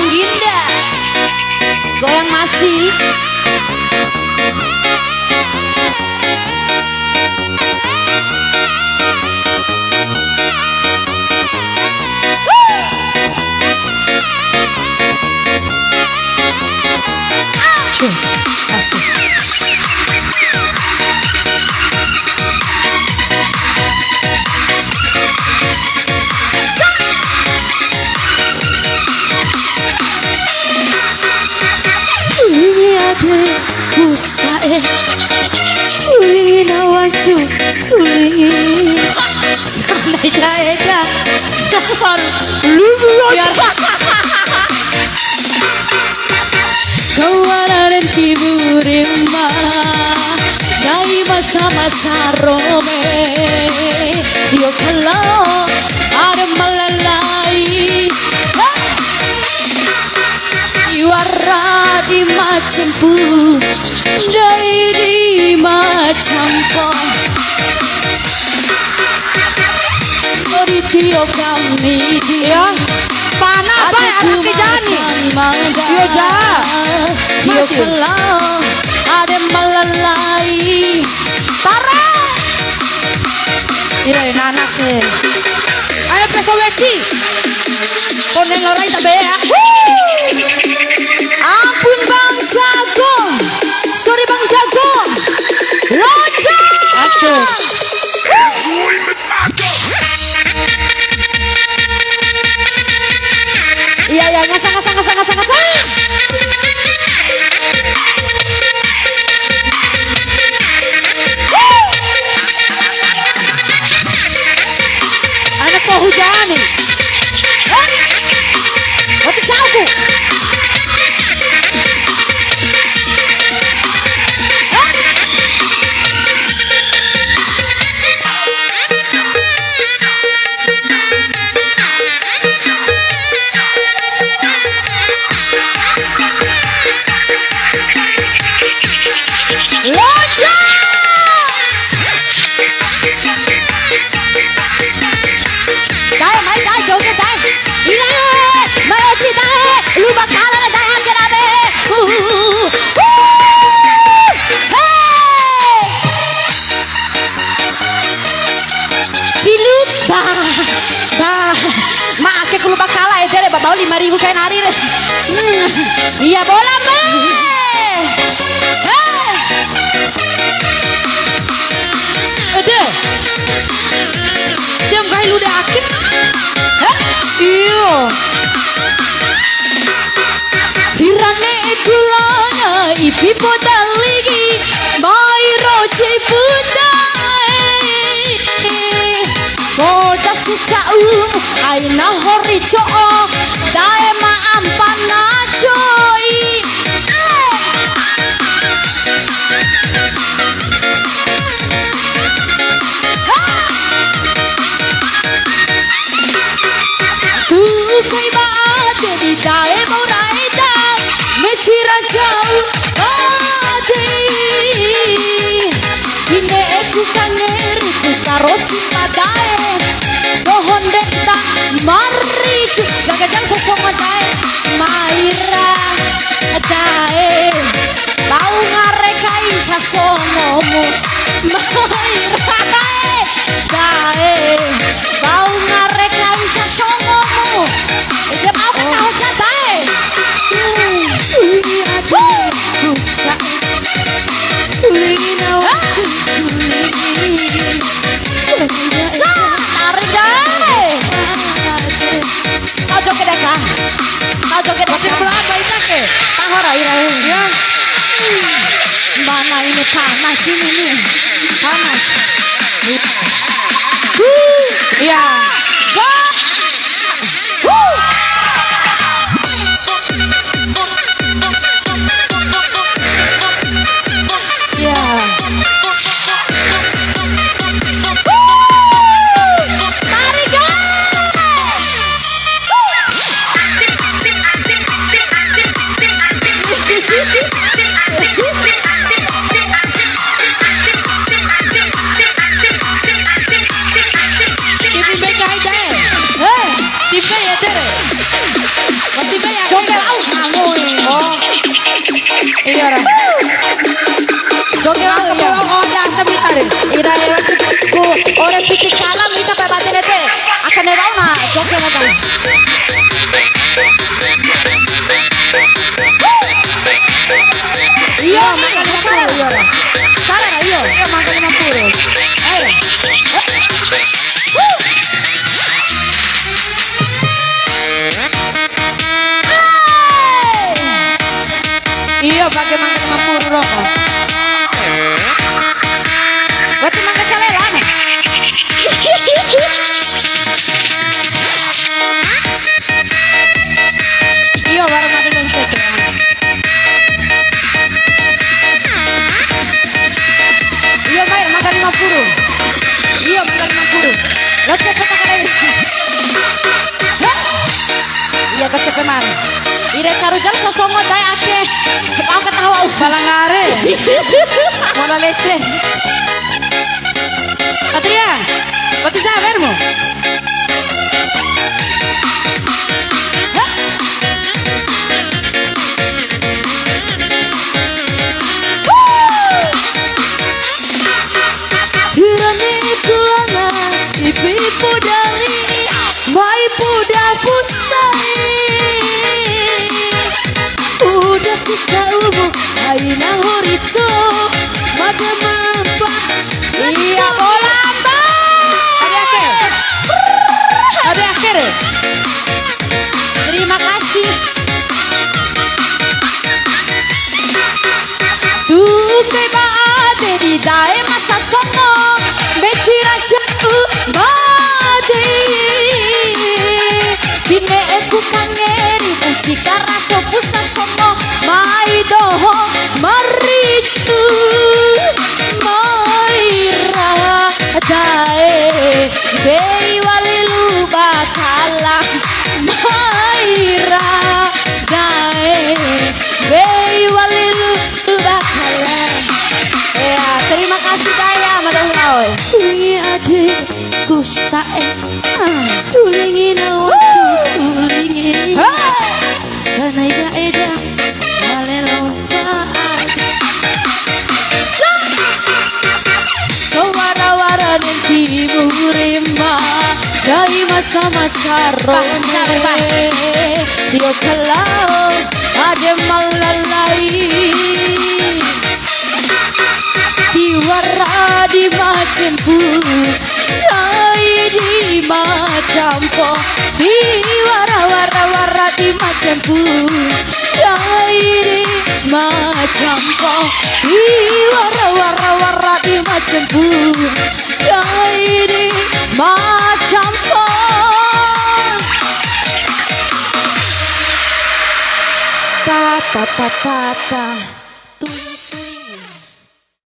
Indah goyang masih. Asik. Kusae winawancu kuling santai daeda daftar luar kawanan tiburima dari masa-masa rome yo kalau ada melalai yuara di macam pun dari di macam pun dari tiap kami dia panah apa anak kijani yo ja yo kalau ada melalai tara ira anak sih ayo peso weki konen lorai tabe ya. Ampun Bang Jagung, sorry Bang Jagung, Roja. Asik. Iya ya ngasang. Anak kau hujan nih. Waktu jagung. Lu bakalan ada akhir-akhir. Hey! Cilut mak ake kulo bakala ya deh babau 5.000 kayak nari deh. Iya bola me. Ada. Siap kali lu udah akhir. Iyo. Tirane kulana ipi podaligi mai roce budai boda sucaum aina horico dae ma ampana joy kai ba jadi dae morai Mecira jauh adi Hine aku kanger ku karo cinta dae Pohon deta maricu Gagajang sesonga dae Maira dae Bau ngarekai sasomomu Maira dae Bau ngarekai sasomomu Dia mau ketahu dae Mana ini panas ini nih panas. Iya. Pasti banyak. Joget au ngangoi. Oh. Iya ra. Joget au ya. Oh, ada semita deh. Ira ira ku ore pikir kalam ita pa baterete. Akan erau na joget mata. Iya, makan 50 iya ra. Salah ra iya. Iya makan 50. Ayo. Iya pakai makan 50 rokok. Berarti makan salela nih. Iya baru makan konsep. Iya Mair makan 50. Iya makan 50. Lo cepet makan aja. Iya kecepet man. Ire carujal sosongo dai ake. Kau ketawa. Balangare. Mola leche. Patria, pati sabermo. Hirane kulana ibu dali mai puda pusai. Udah sisa umu aina horito mada mampa. Iya bola Ada akhir. Terima kasih. Tuke baade di dae masa songo becira jauh made. Kine eku kangeri uci karaso pusa songo mai doho maritu maira dae bei walilu bakala maira dae bei walilu bakala. Ya terima kasih Daya Madahulawai. Tulingi adikku sae tulingi nawacu tulingi sanai daeda malelo baad Sewara-wara nanti murima dari masa-masa rome dia kalau ada malalai diwara di macamku lai di macamku diwara-wara-wara di macamku lai di macamku diwara-wara-wara di macamku lai di macamku. Ta ta ta ta ta.